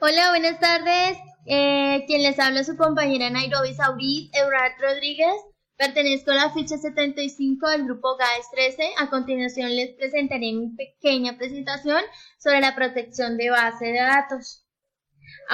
Hola, buenas tardes. Quien les habla es su compañera Nairobi Saurit Ebrard Rodríguez. Pertenezco a la ficha 75 del grupo GAES 13. A continuación les presentaré mi pequeña presentación sobre la protección de base de datos.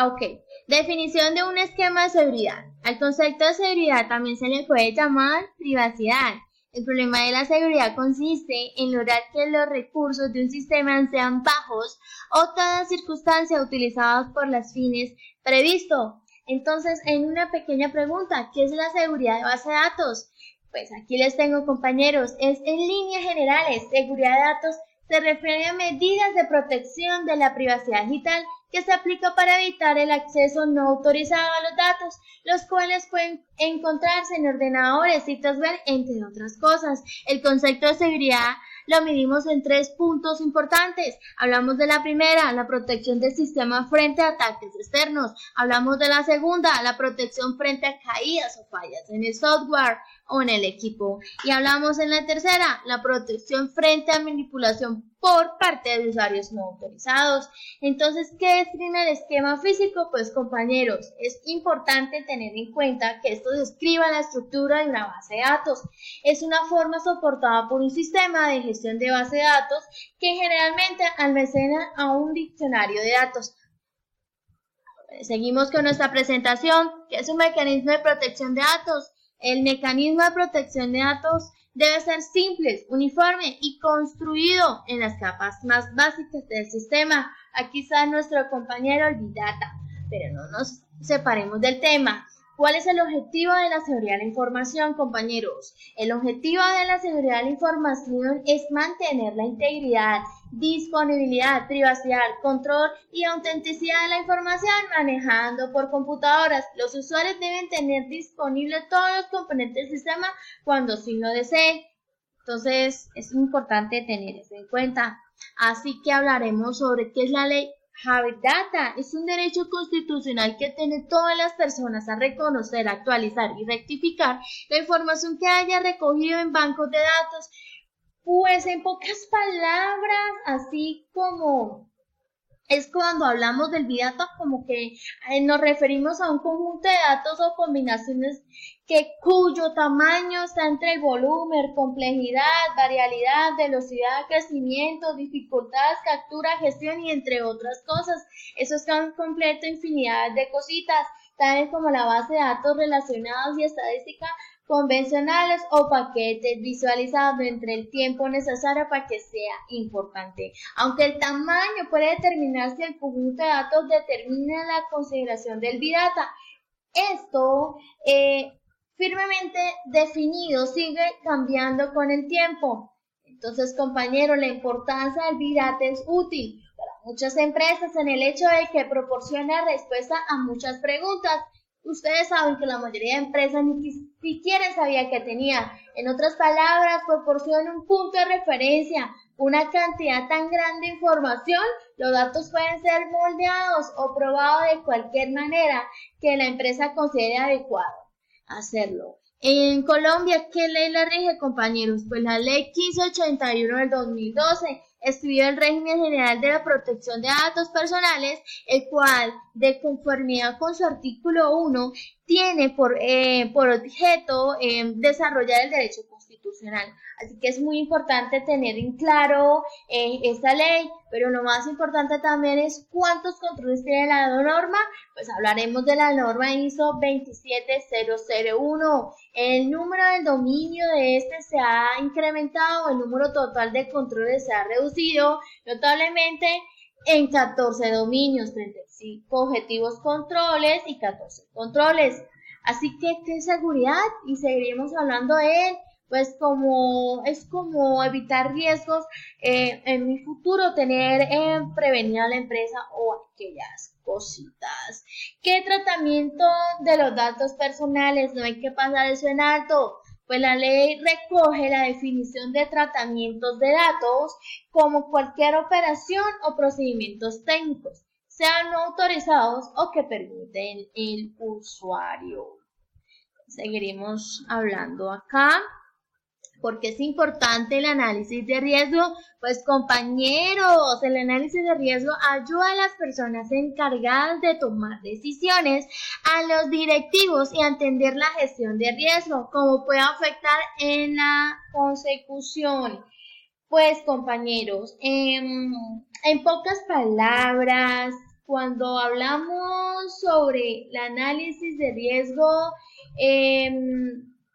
Ok, definición de un esquema de seguridad. Al concepto de seguridad también se le puede llamar privacidad. El problema de la seguridad consiste en lograr que los recursos de un sistema sean bajos o toda circunstancia utilizados por los fines previstos. Entonces, en una pequeña pregunta, ¿qué es la seguridad de base de datos? Pues aquí les tengo, compañeros, es en líneas generales, seguridad de datos se refiere a medidas de protección de la privacidad digital que se aplica para evitar el acceso no autorizado a los datos, los cuales pueden encontrarse en ordenadores, sitios web, entre otras cosas. El concepto de seguridad lo medimos en 3 puntos importantes. Hablamos de la primera, la protección del sistema frente a ataques externos. Hablamos de la segunda, la protección frente a caídas o fallas en el software o en el equipo. Y hablamos en la tercera, la protección frente a manipulación por parte de usuarios no autorizados. Entonces, ¿qué describe el esquema físico? Pues, compañeros, es importante tener en cuenta que esto describe la estructura de una base de datos. Es una forma soportada por un sistema de gestión de base de datos que generalmente almacena a un diccionario de datos. Seguimos con nuestra presentación, que es un mecanismo de protección de datos. El mecanismo de protección de datos debe ser simple, uniforme y construido en las capas más básicas del sistema. Aquí está nuestro compañero el Big Data, pero no nos separemos del tema. ¿Cuál es el objetivo de la seguridad de la información, compañeros? El objetivo de la seguridad de la información es mantener la integridad, disponibilidad, privacidad, control y autenticidad de la información manejando por computadoras. Los usuarios deben tener disponibles todos los componentes del sistema cuando así lo deseen. Entonces, es importante tener eso en cuenta. Así que hablaremos sobre qué es la ley Big Data. Es un derecho constitucional que tienen todas las personas a reconocer, actualizar y rectificar la información que haya recogido en bancos de datos. Pues en pocas palabras, así como es cuando hablamos del Big Data, como que nos referimos a un conjunto de datos o combinaciones cuyo tamaño está entre el volumen, complejidad, variabilidad, velocidad, crecimiento, dificultades, captura, gestión y entre otras cosas. Eso es tan completo, infinidad de cositas, tales como la base de datos relacionados y estadística convencionales o paquetes visualizados entre el tiempo necesario para que sea importante. Aunque el tamaño puede determinarse, el conjunto de datos determina la consideración del Big Data. Esto firmemente definido sigue cambiando con el tiempo. Entonces, compañeros, la importancia del Big Data es útil para muchas empresas en el hecho de que proporciona respuesta a muchas preguntas. Ustedes saben que la mayoría de empresas ni siquiera sabía que tenía. En otras palabras, proporciona un punto de referencia, una cantidad tan grande de información. Los datos pueden ser moldeados o probados de cualquier manera que la empresa considere adecuado hacerlo. En Colombia, ¿qué ley la rige, compañeros? Pues la ley 1581 del 2012 escribió el régimen general de la protección de datos personales, el cual, de conformidad con su artículo 1, tiene por objeto desarrollar el derecho constitucional. Así que es muy importante tener en claro esta ley, pero lo más importante también es cuántos controles tiene la norma. Pues hablaremos de la norma ISO 27001. El número del dominio de este se ha incrementado, el número total de controles se ha reducido notablemente en 14 dominios, 35 objetivos controles y 14 controles. Así que, ¿qué seguridad? Y seguiremos hablando de él. Pues es como evitar riesgos en mi futuro, tener prevenida la empresa o aquellas cositas. ¿Qué tratamiento de los datos personales? No hay que pasar eso en alto. Pues la ley recoge la definición de tratamientos de datos como cualquier operación o procedimientos técnicos, sean no autorizados o que permiten el usuario. Seguiremos hablando acá. ¿Por qué es importante el análisis de riesgo? Pues compañeros, el análisis de riesgo ayuda a las personas encargadas de tomar decisiones, a los directivos y a entender la gestión de riesgo, cómo puede afectar en la consecución. Pues compañeros, en pocas palabras, cuando hablamos sobre el análisis de riesgo,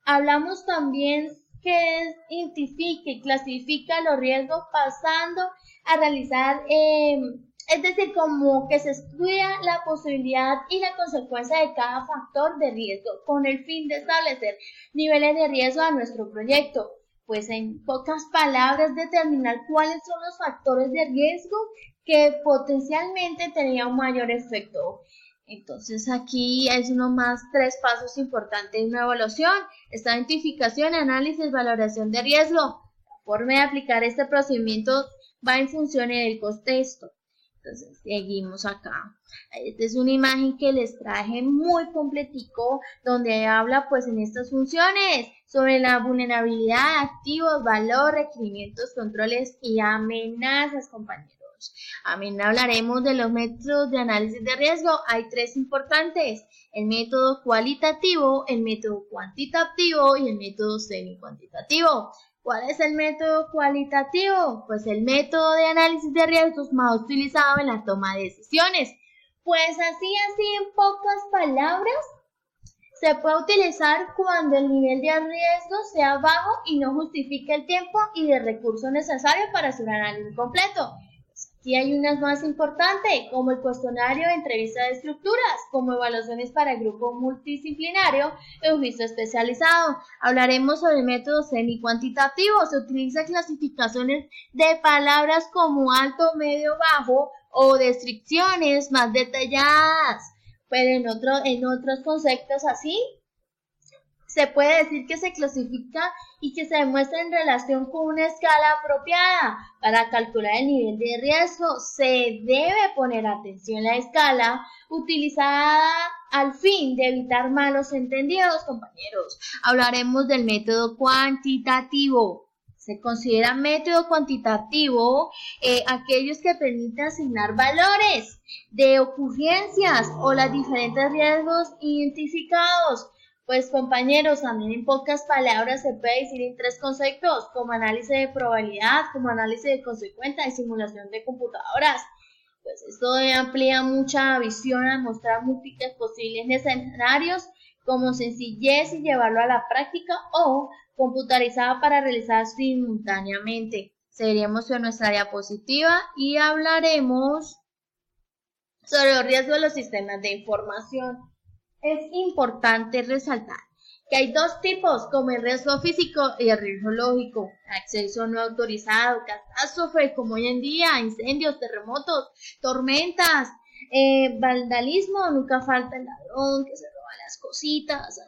hablamos también que identifica y clasifica los riesgos pasando a realizar, es decir, como que se estudia la posibilidad y la consecuencia de cada factor de riesgo con el fin de establecer niveles de riesgo a nuestro proyecto. Pues en pocas palabras, determinar cuáles son los factores de riesgo que potencialmente tenían un mayor efecto. Entonces aquí es uno más 3 pasos importantes de una evaluación: esta identificación, análisis, valoración de riesgo. La forma de aplicar este procedimiento va en función del contexto. Entonces seguimos acá. Esta es una imagen que les traje muy completico, donde habla pues en estas funciones sobre la vulnerabilidad, activos, valor, requerimientos, controles y amenazas, compañeros. También hablaremos de los métodos de análisis de riesgo. Hay 3 importantes: el método cualitativo, el método cuantitativo y el método semi-cuantitativo. ¿Cuál es el método cualitativo? Pues el método de análisis de riesgos más utilizado en la toma de decisiones. Pues así en pocas palabras, se puede utilizar cuando el nivel de riesgo sea bajo y no justifique el tiempo y el recurso necesario para hacer un análisis completo. Aquí hay unas más importantes, como el cuestionario de entrevista de estructuras, como evaluaciones para el grupo multidisciplinario y un juicio especializado. Hablaremos sobre el método semi-cuantitativo. Se utiliza clasificaciones de palabras como alto, medio, bajo o descripciones más detalladas. Pues en otros conceptos así, se puede decir que se clasifica y que se demuestra en relación con una escala apropiada. Para calcular el nivel de riesgo, se debe poner atención a la escala utilizada al fin de evitar malos entendidos, compañeros. Hablaremos del método cuantitativo. Se considera método cuantitativo aquellos que permiten asignar valores de ocurrencias o los diferentes riesgos identificados. Pues compañeros, también en pocas palabras se puede decir en 3 conceptos, como análisis de probabilidad, como análisis de consecuencia y simulación de computadoras. Pues esto amplía mucha visión al mostrar múltiples posibles escenarios, como sencillez y llevarlo a la práctica, o computarizada para realizar simultáneamente. Seguiremos en nuestra diapositiva y hablaremos sobre los riesgos de los sistemas de información. Es importante resaltar que hay 2 tipos, como el riesgo físico y el riesgo lógico. Acceso no autorizado, catástrofe, como hoy en día, incendios, terremotos, tormentas, vandalismo, nunca falta el ladrón que se roba las cositas,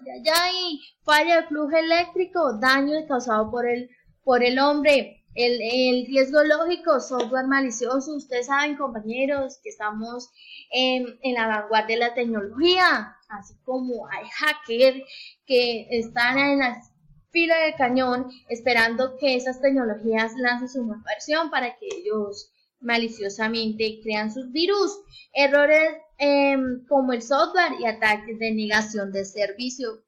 y falla de flujo eléctrico, daño causado por el hombre. El riesgo lógico, software malicioso. Ustedes saben, compañeros, que estamos en la vanguardia de la tecnología, así como hay hackers que están en la fila del cañón esperando que esas tecnologías lancen su nueva versión para que ellos maliciosamente crean sus virus. Errores como el software y ataques de negación de servicio.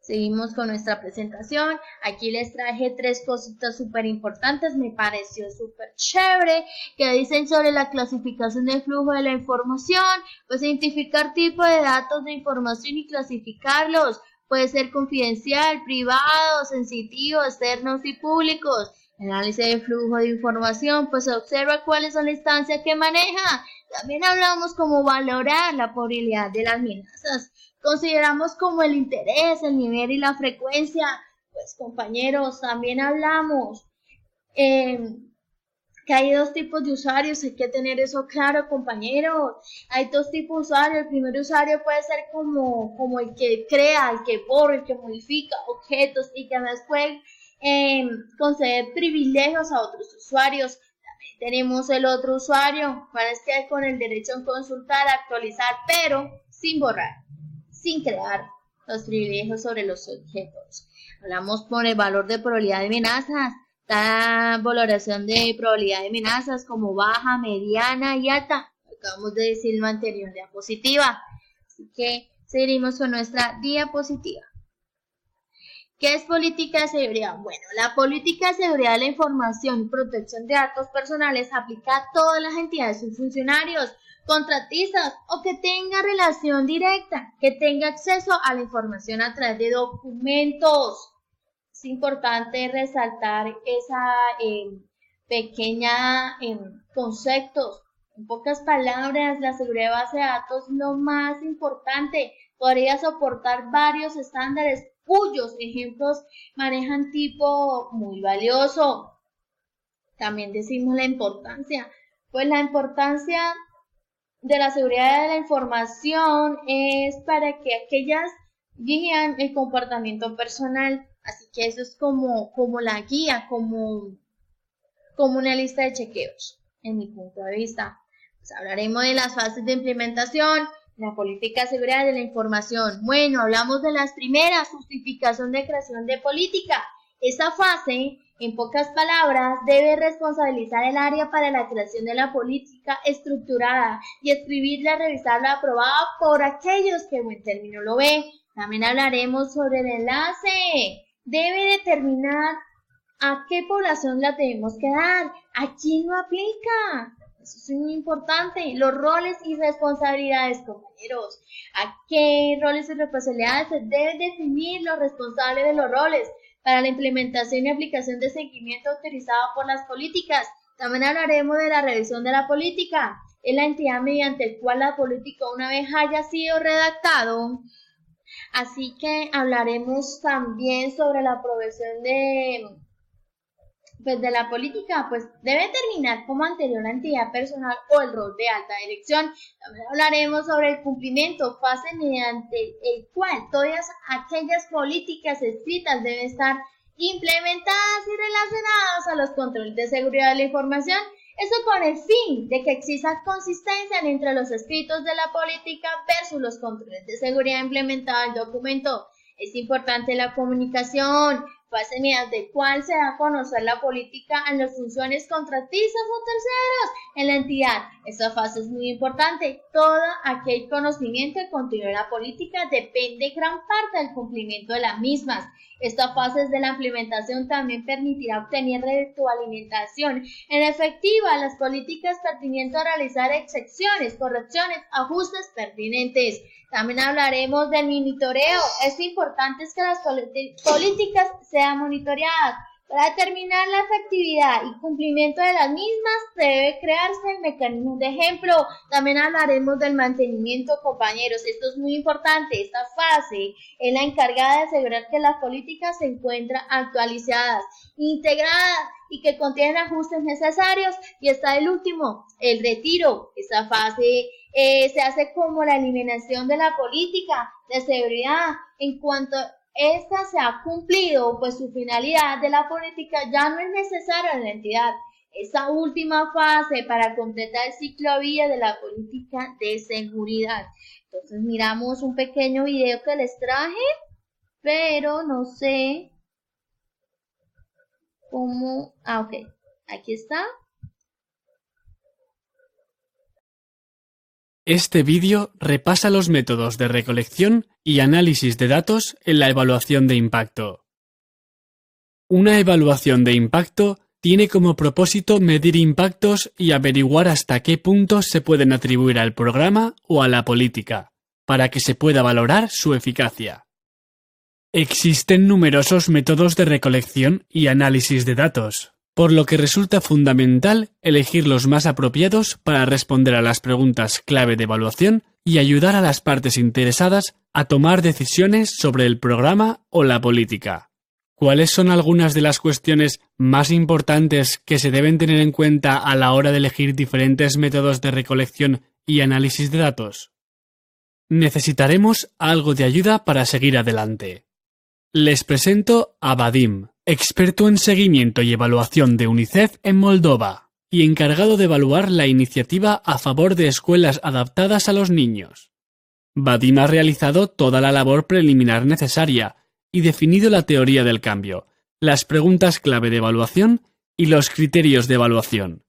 Seguimos con nuestra presentación. Aquí les traje 3 cositas súper importantes. Me pareció súper chévere que dicen sobre la clasificación del flujo de la información. Pues identificar tipos de datos de información y clasificarlos. Puede ser confidencial, privado, sensitivo, externos y públicos. Análisis de flujo de información. Pues observa cuáles son las instancias que maneja. También hablamos como valorar la probabilidad de las amenazas. Consideramos como el interés, el nivel y la frecuencia. Pues compañeros, también hablamos que hay 2 tipos de usuarios. Hay que tener eso claro, compañeros. Hay 2 tipos de usuarios. El primer usuario puede ser como el que crea, el que borra, el que modifica objetos y que además puede conceder privilegios a otros usuarios. También tenemos el otro usuario, para que con el derecho a consultar, actualizar, pero sin borrar, sin crear los privilegios sobre los objetos. Hablamos por el valor de probabilidad de amenazas, la valoración de probabilidad de amenazas como baja, mediana y alta. Acabamos de decir en la anterior diapositiva. Así que seguimos con nuestra diapositiva. ¿Qué es política de seguridad? Bueno, la política de seguridad de la información y protección de datos personales aplica a todas las entidades y funcionarios, contratistas o que tenga relación directa, que tenga acceso a la información a través de documentos. Es importante resaltar esa pequeña conceptos. En pocas palabras, la seguridad de base de datos es lo más importante. Podría soportar varios estándares cuyos ejemplos manejan tipo muy valioso. También decimos la importancia. Pues la importancia de la seguridad de la información es para que aquellas guían el comportamiento personal. Así que eso es como la guía, como una lista de chequeos, en mi punto de vista. Pues hablaremos de las fases de implementación, la política de seguridad de la información. Bueno, hablamos de las primeras, justificación de creación de política. Esta fase, en pocas palabras, debe responsabilizar el área para la creación de la política estructurada y escribirla, revisarla, aprobada por aquellos que buen término lo ven. También hablaremos sobre el enlace. Debe determinar a qué población la tenemos que dar, a quién lo aplica. Eso es muy importante. Los roles y responsabilidades, compañeros. ¿A qué roles y responsabilidades se debe definir los responsables de los roles para la implementación y aplicación de seguimiento autorizado por las políticas? También hablaremos de la revisión de la política. Es la entidad mediante la cual la política, una vez haya sido redactado. Así que hablaremos también sobre la provisión de la política, pues debe terminar como anterior la entidad personal o el rol de alta dirección. También hablaremos sobre el cumplimiento, fase mediante el cual todas aquellas políticas escritas deben estar implementadas y relacionadas a los controles de seguridad de la información. Eso con el fin de que exista consistencia entre los escritos de la política versus los controles de seguridad implementados en el documento. Es importante la comunicación, fase mediante el cual se da a conocer la política en las funciones contratistas o terceros en la entidad. Esta fase es muy importante. Todo aquel conocimiento que contiene la política depende gran parte del cumplimiento de las mismas. Esta fase de la implementación también permitirá obtener retroalimentación en efectiva a las políticas pertinentes a realizar excepciones, correcciones, ajustes pertinentes. También hablaremos del monitoreo. Es importante que las políticas sean monitoreadas. Para determinar la efectividad y cumplimiento de las mismas, debe crearse el mecanismo de ejemplo. También hablaremos del mantenimiento, compañeros. Esto es muy importante. Esta fase es la encargada de asegurar que las políticas se encuentran actualizadas, integradas y que contienen ajustes necesarios. Y está el último, el retiro. Esta fase se hace como la eliminación de la política de seguridad en cuanto esta se ha cumplido, pues su finalidad de la política ya no es necesaria en la entidad. Esa última fase para completar el ciclo de vida de la política de seguridad. Entonces miramos un pequeño video que les traje, pero no sé cómo. Ok, aquí está. Este vídeo repasa los métodos de recolección y análisis de datos en la evaluación de impacto. Una evaluación de impacto tiene como propósito medir impactos y averiguar hasta qué puntos se pueden atribuir al programa o a la política, para que se pueda valorar su eficacia. Existen numerosos métodos de recolección y análisis de datos, por lo que resulta fundamental elegir los más apropiados para responder a las preguntas clave de evaluación y ayudar a las partes interesadas a tomar decisiones sobre el programa o la política. ¿Cuáles son algunas de las cuestiones más importantes que se deben tener en cuenta a la hora de elegir diferentes métodos de recolección y análisis de datos? Necesitaremos algo de ayuda para seguir adelante. Les presento a Vadim, experto en seguimiento y evaluación de UNICEF en Moldova y encargado de evaluar la iniciativa a favor de escuelas adaptadas a los niños. Vadim ha realizado toda la labor preliminar necesaria y definido la teoría del cambio, las preguntas clave de evaluación y los criterios de evaluación.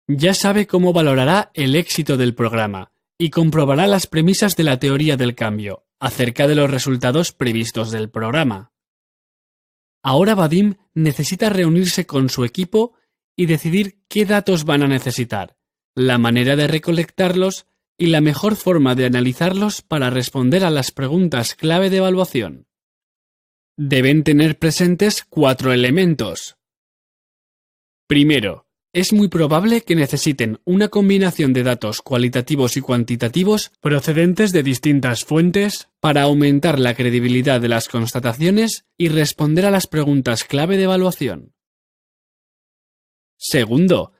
Ya sabe cómo valorará el éxito del programa y comprobará las premisas de la teoría del cambio acerca de los resultados previstos del programa. Ahora Vadim necesita reunirse con su equipo y decidir qué datos van a necesitar, la manera de recolectarlos y la mejor forma de analizarlos para responder a las preguntas clave de evaluación. Deben tener presentes 4 elementos. Primero, es muy probable que necesiten una combinación de datos cualitativos y cuantitativos procedentes de distintas fuentes para aumentar la credibilidad de las constataciones y responder a las preguntas clave de evaluación. Segundo,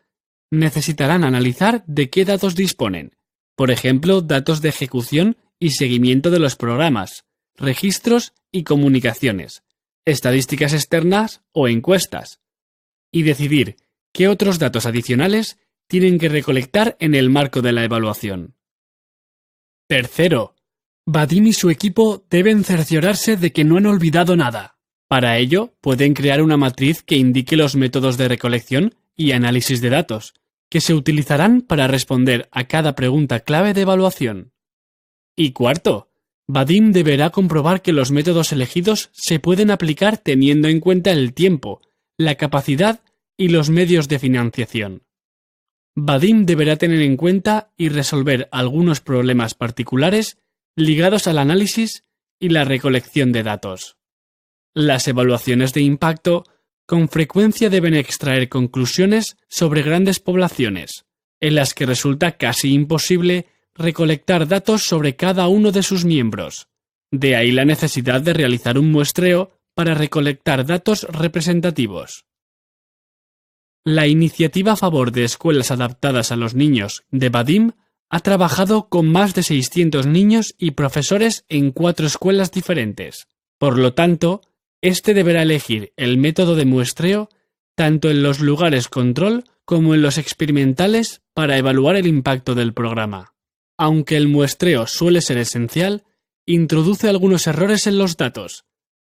necesitarán analizar de qué datos disponen, por ejemplo, datos de ejecución y seguimiento de los programas, registros y comunicaciones, estadísticas externas o encuestas, y decidir qué otros datos adicionales tienen que recolectar en el marco de la evaluación. Tercero, Vadim y su equipo deben cerciorarse de que no han olvidado nada. Para ello, pueden crear una matriz que indique los métodos de recolección y análisis de datos, que se utilizarán para responder a cada pregunta clave de evaluación. Y cuarto, Vadim deberá comprobar que los métodos elegidos se pueden aplicar teniendo en cuenta el tiempo, la capacidad y los medios de financiación. Vadim deberá tener en cuenta y resolver algunos problemas particulares ligados al análisis y la recolección de datos. Las evaluaciones de impacto con frecuencia deben extraer conclusiones sobre grandes poblaciones, en las que resulta casi imposible recolectar datos sobre cada uno de sus miembros. De ahí la necesidad de realizar un muestreo para recolectar datos representativos. La iniciativa a favor de escuelas adaptadas a los niños de Vadim ha trabajado con más de 600 niños y profesores en 4 escuelas diferentes. Por lo tanto, este deberá elegir el método de muestreo tanto en los lugares control como en los experimentales para evaluar el impacto del programa. Aunque el muestreo suele ser esencial, introduce algunos errores en los datos,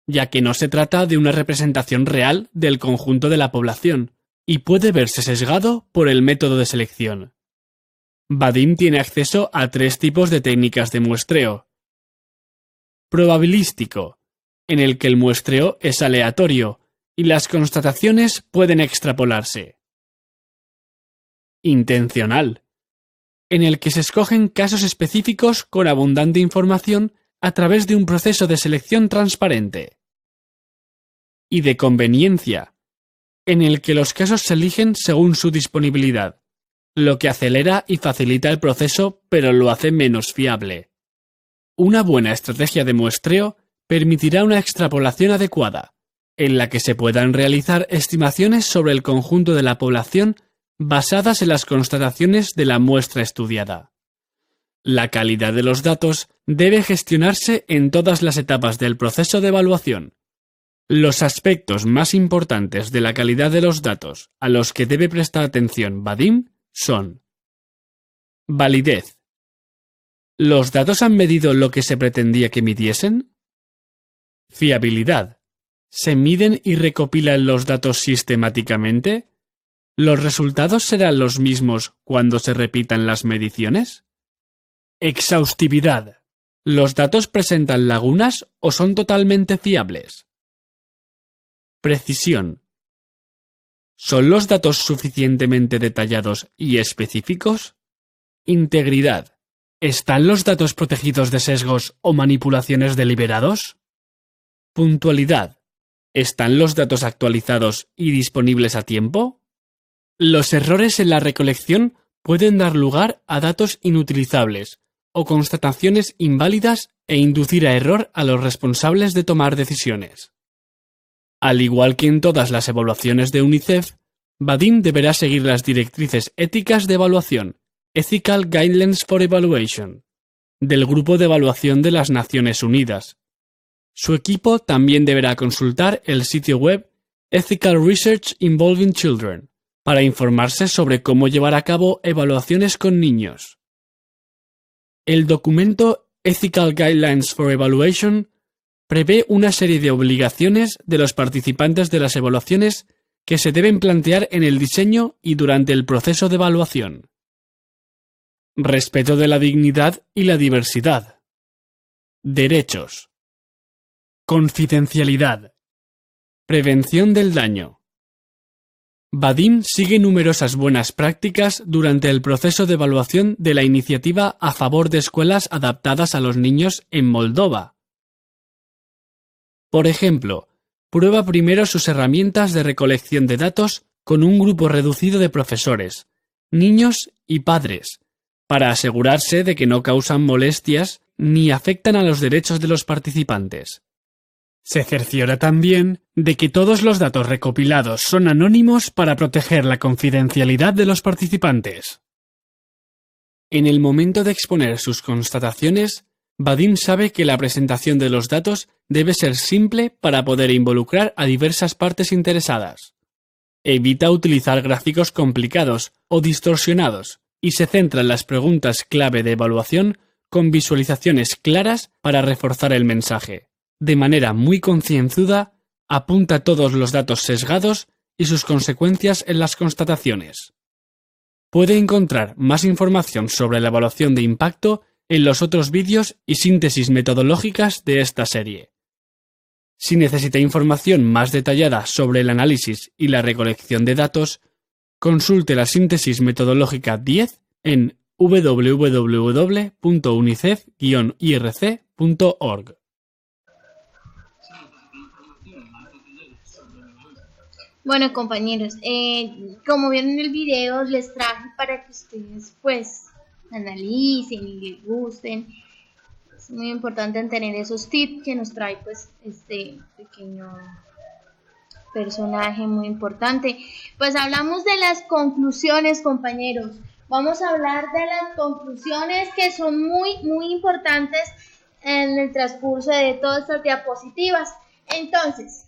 ya que no se trata de una representación real del conjunto de la población, y puede verse sesgado por el método de selección. Vadim tiene acceso a 3 tipos de técnicas de muestreo. Probabilístico, en el que el muestreo es aleatorio y las constataciones pueden extrapolarse. Intencional, en el que se escogen casos específicos con abundante información a través de un proceso de selección transparente. Y de conveniencia, en el que los casos se eligen según su disponibilidad, lo que acelera y facilita el proceso pero lo hace menos fiable. Una buena estrategia de muestreo permitirá una extrapolación adecuada, en la que se puedan realizar estimaciones sobre el conjunto de la población basadas en las constataciones de la muestra estudiada. La calidad de los datos debe gestionarse en todas las etapas del proceso de evaluación. Los aspectos más importantes de la calidad de los datos a los que debe prestar atención Vadim son: validez. ¿Los datos han medido lo que se pretendía que midiesen? Fiabilidad. ¿Se miden y recopilan los datos sistemáticamente? ¿Los resultados serán los mismos cuando se repitan las mediciones? Exhaustividad. ¿Los datos presentan lagunas o son totalmente fiables? Precisión. ¿Son los datos suficientemente detallados y específicos? Integridad. ¿Están los datos protegidos de sesgos o manipulaciones deliberados? Puntualidad. ¿Están los datos actualizados y disponibles a tiempo? Los errores en la recolección pueden dar lugar a datos inutilizables o constataciones inválidas e inducir a error a los responsables de tomar decisiones. Al igual que en todas las evaluaciones de UNICEF, Vadim deberá seguir las directrices éticas de evaluación, Ethical Guidelines for Evaluation, del Grupo de Evaluación de las Naciones Unidas. Su equipo también deberá consultar el sitio web Ethical Research Involving Children para informarse sobre cómo llevar a cabo evaluaciones con niños. El documento Ethical Guidelines for Evaluation, prevé una serie de obligaciones de los participantes de las evaluaciones que se deben plantear en el diseño y durante el proceso de evaluación. Respeto de la dignidad y la diversidad. Derechos. Confidencialidad. Prevención del daño. Vadim sigue numerosas buenas prácticas durante el proceso de evaluación de la iniciativa a favor de escuelas adaptadas a los niños en Moldova. Por ejemplo, prueba primero sus herramientas de recolección de datos con un grupo reducido de profesores, niños y padres, para asegurarse de que no causan molestias ni afectan a los derechos de los participantes. Se cerciora también de que todos los datos recopilados son anónimos para proteger la confidencialidad de los participantes. En el momento de exponer sus constataciones, Vadim sabe que la presentación de los datos debe ser simple para poder involucrar a diversas partes interesadas. Evita utilizar gráficos complicados o distorsionados y se centra en las preguntas clave de evaluación con visualizaciones claras para reforzar el mensaje. De manera muy concienzuda, apunta todos los datos sesgados y sus consecuencias en las constataciones. Puede encontrar más información sobre la evaluación de impacto en los otros vídeos y síntesis metodológicas de esta serie. Si necesita información más detallada sobre el análisis y la recolección de datos, consulte la síntesis metodológica 10 en www.unicef-irc.org. Bueno, compañeros, como vieron en el video, les traje para que ustedes pues analicen y les gusten. Es muy importante tener esos tips que nos trae pues este pequeño personaje muy importante. Pues hablamos de las conclusiones, compañeros. Vamos a hablar de las conclusiones que son muy importantes en el transcurso de todas estas diapositivas. Entonces,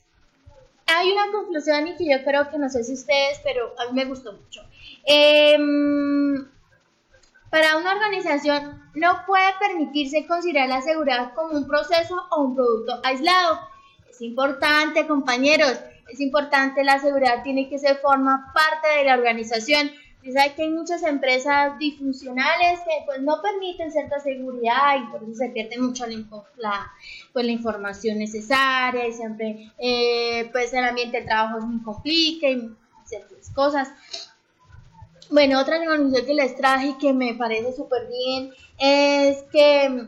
hay una conclusión y que yo creo que no sé si ustedes, pero a mí me gustó mucho. Para una organización no puede permitirse considerar la seguridad como un proceso o un producto aislado. Es importante, compañeros, es importante, la seguridad tiene que forma parte de la organización. Usted sabe que hay muchas empresas disfuncionales que pues no permiten cierta seguridad y por eso se pierde mucho la información necesaria y siempre pues el ambiente de trabajo es muy complica y ciertas cosas. Bueno, otra información que les traje y que me parece súper bien es que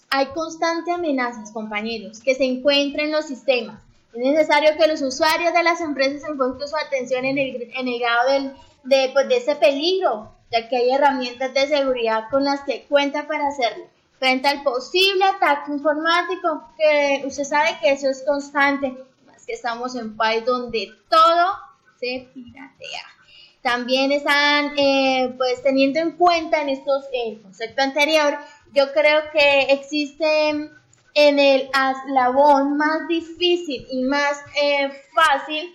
hay constantes amenazas, compañeros, que se encuentran en los sistemas. Es necesario que los usuarios de las empresas enfoquen su atención en el grado de ese peligro, ya que hay herramientas de seguridad con las que cuenta para hacerlo. Frente al posible ataque informático, que usted sabe que eso es constante, más que estamos en un país donde todo se piratea. También están, pues teniendo en cuenta en estos concepto anterior, yo creo que existe en el eslabón más difícil y más fácil,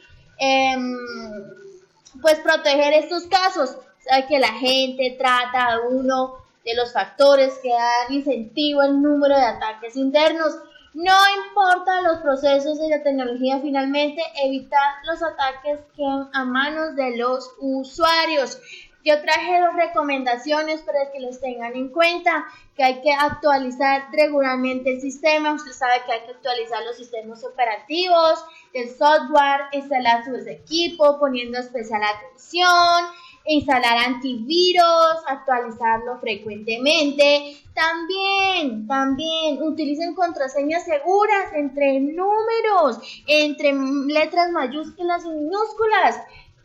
pues proteger estos casos. Sabe que la gente trata a uno de los factores que dan incentivo al número de ataques internos. No importa los procesos de la tecnología, finalmente evitar los ataques que a manos de los usuarios. Yo traje 2 recomendaciones para que los tengan en cuenta, que hay que actualizar regularmente el sistema. Usted sabe que hay que actualizar los sistemas operativos, el software, instalar su equipo, poniendo especial atención, instalar antivirus, actualizarlo frecuentemente. También utilicen contraseñas seguras entre números, entre letras mayúsculas y minúsculas,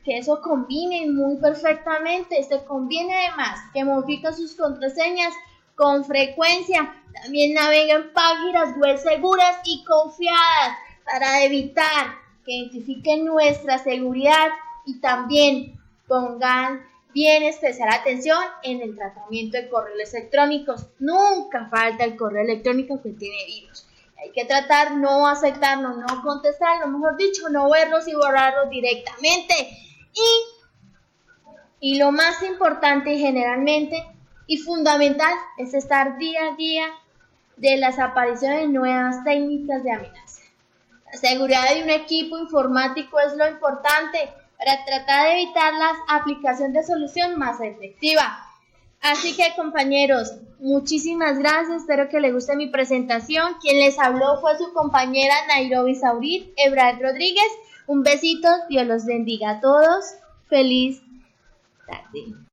que eso combine muy perfectamente. Se conviene además que modifiquen sus contraseñas con frecuencia. También naveguen en páginas web seguras y confiadas para evitar que identifiquen nuestra seguridad, y también pongan bien especial atención en el tratamiento de correos electrónicos. Nunca falta el correo electrónico que tiene virus. Hay que tratar no aceptarlo, no contestarlo, mejor dicho, no verlos y borrarlos directamente. Y lo más importante generalmente y fundamental es estar día a día de las apariciones de nuevas técnicas de amenaza. La seguridad de un equipo informático es lo importante para tratar de evitar la aplicación de solución más efectiva. Así que, compañeros, muchísimas gracias, espero que les guste mi presentación. Quien les habló fue su compañera Nairobi Saurit Ebrard Rodríguez. Un besito, Dios los bendiga a todos. Feliz tarde.